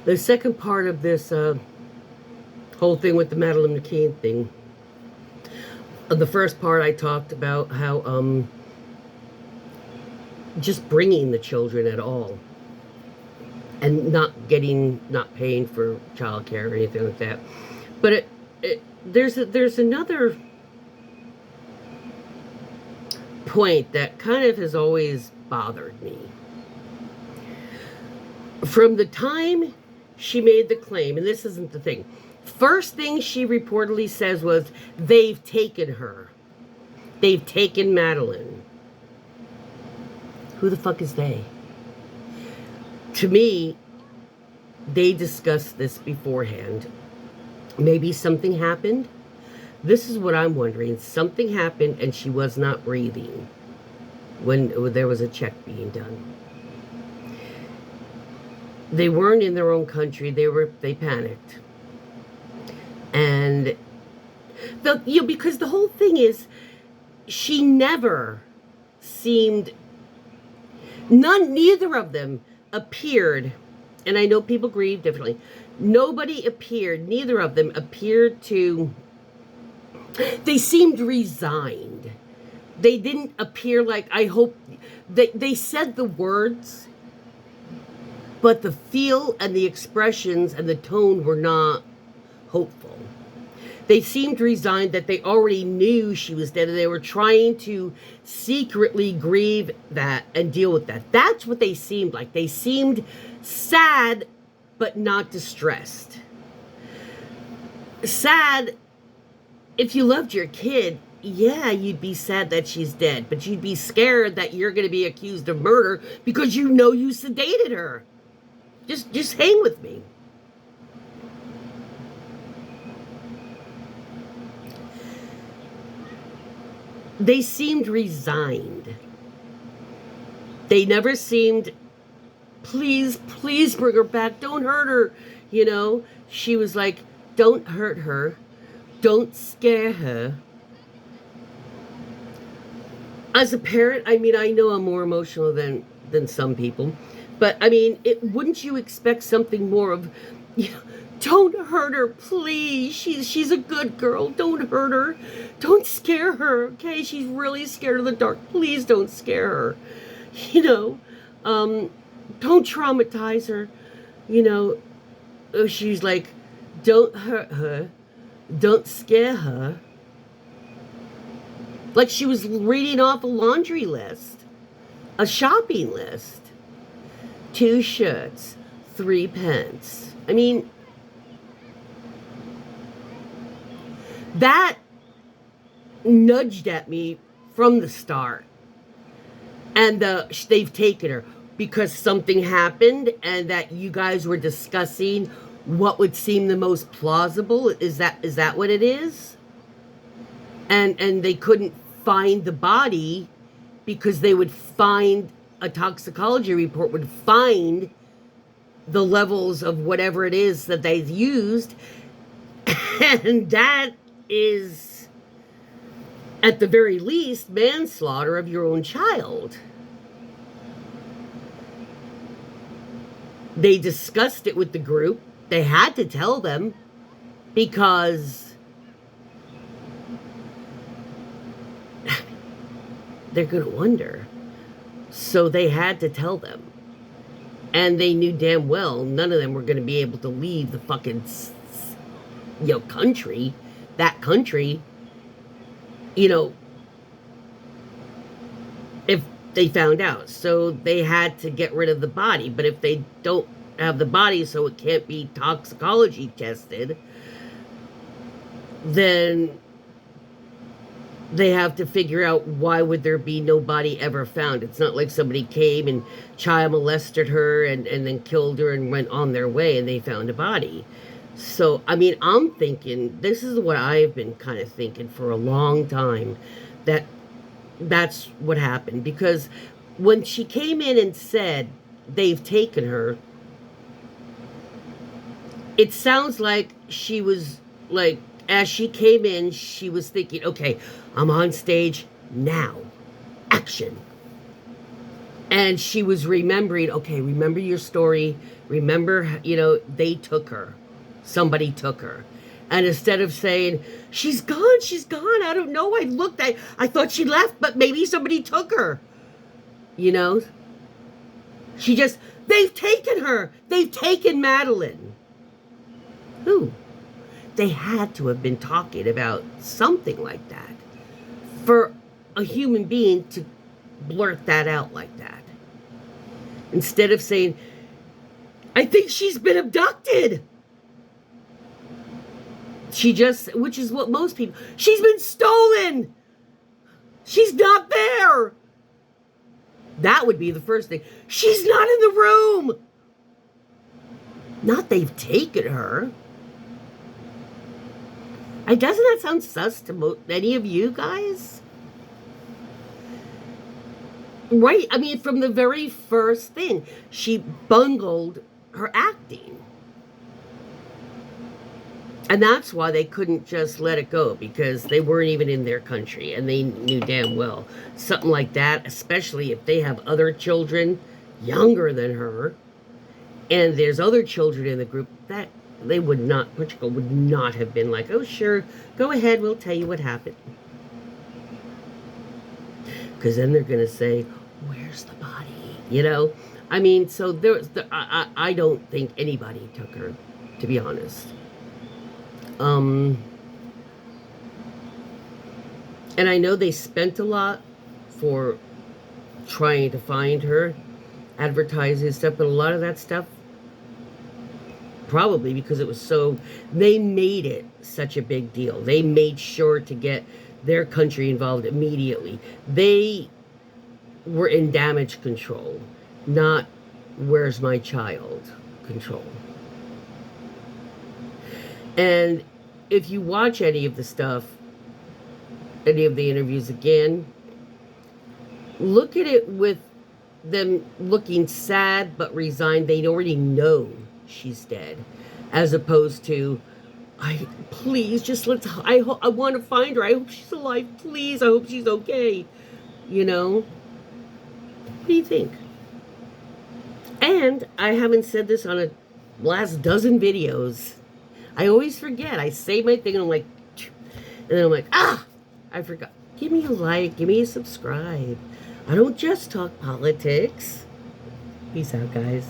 The second part of this whole thing with the Madeline McCann thing, the first part I talked about how just bringing the children at all and not paying for childcare or anything like that. But there's another point that kind of has always bothered me. From the time she made the claim, and this isn't the thing, first thing she reportedly says was, they've taken her. They've taken Madeline. Who the fuck is they? To me, they discussed this beforehand. Maybe something happened. This is what I'm wondering. Something happened and she was not breathing when there was a check being done. They weren't in their own country. They panicked. And because the whole thing is, she never seemed, neither of them appeared, and I know people grieve differently. Neither of them appeared to, they seemed resigned. They didn't appear like, I hope, they said the words, but the feel and the expressions and the tone were not hopeful. They seemed resigned, that they already knew she was dead, and they were trying to secretly grieve that and deal with that. That's what they seemed like. They seemed sad, but not distressed. Sad, if you loved your kid, yeah, you'd be sad that she's dead, but you'd be scared that you're going to be accused of murder because you know you sedated her. Just hang with me. They seemed resigned. They never seemed, please bring her back. Don't hurt her. She was like, don't hurt her. Don't scare her. As a parent, I know I'm more emotional than some people. But, wouldn't you expect something more of, don't hurt her, please. She's a good girl. Don't hurt her. Don't scare her, okay? She's really scared of the dark. Please don't scare her. Don't traumatize her. She's like, don't hurt her. Don't scare her. Like she was reading off a laundry list, a shopping list. 2 shirts, 3 pants. That nudged at me from the start. And they've taken her because something happened and that you guys were discussing what would seem the most plausible. Is that what it is? And they couldn't find the body because they would find, a toxicology report would find the levels of whatever it is that they've used. And that is, at the very least, manslaughter of your own child. They discussed it with the group. They had to tell them because they're going to wonder. So they had to tell them. And they knew damn well none of them were going to be able to leave the fucking country, that country, if they found out. So they had to get rid of the body. But if they don't have the body, so it can't be toxicology tested, then they have to figure out, why would there be no body ever found? It's not like somebody came and child molested her and then killed her and went on their way and they found a body. So, I'm thinking, this is what I've been kind of thinking for a long time, that's what happened. Because when she came in and said, they've taken her, it sounds like she was like, as she came in, she was thinking, okay, I'm on stage now. Action. And she was remembering, okay, remember your story. Remember, they took her. Somebody took her. And instead of saying, she's gone, I don't know. I thought she left, but maybe somebody took her. They've taken her. They've taken Madeline. Who? They had to have been talking about something like that for a human being to blurt that out like that. Instead of saying, I think she's been abducted. Which is what most people, she's been stolen. She's not there. That would be the first thing. She's not in the room. Not they've taken her. Doesn't that sound sus to any of you guys? Right? I mean, from the very first thing, she bungled her acting. And that's why they couldn't just let it go, because they weren't even in their country, and they knew damn well something like that, especially if they have other children younger than her, and there's other children in the group, that Portugal would not have been like, oh sure, go ahead, we'll tell you what happened. Because then they're going to say, where's the body? I mean, so I don't think anybody took her, to be honest. And I know they spent a lot for trying to find her, advertising stuff, but a lot of that stuff, probably because they made it such a big deal. They made sure to get their country involved immediately. They were in damage control, not where's my child control. And if you watch any of the stuff, any of the interviews again, look at it with them looking sad but resigned. They already know she's dead, as opposed to, please just I want to find her. I hope she's alive. Please, I hope she's okay. What do you think? And I haven't said this on a last dozen videos. I always forget. I say my thing and I'm like, and then I'm like, I forgot. Give me a like, give me a subscribe. I don't just talk politics. Peace out, guys.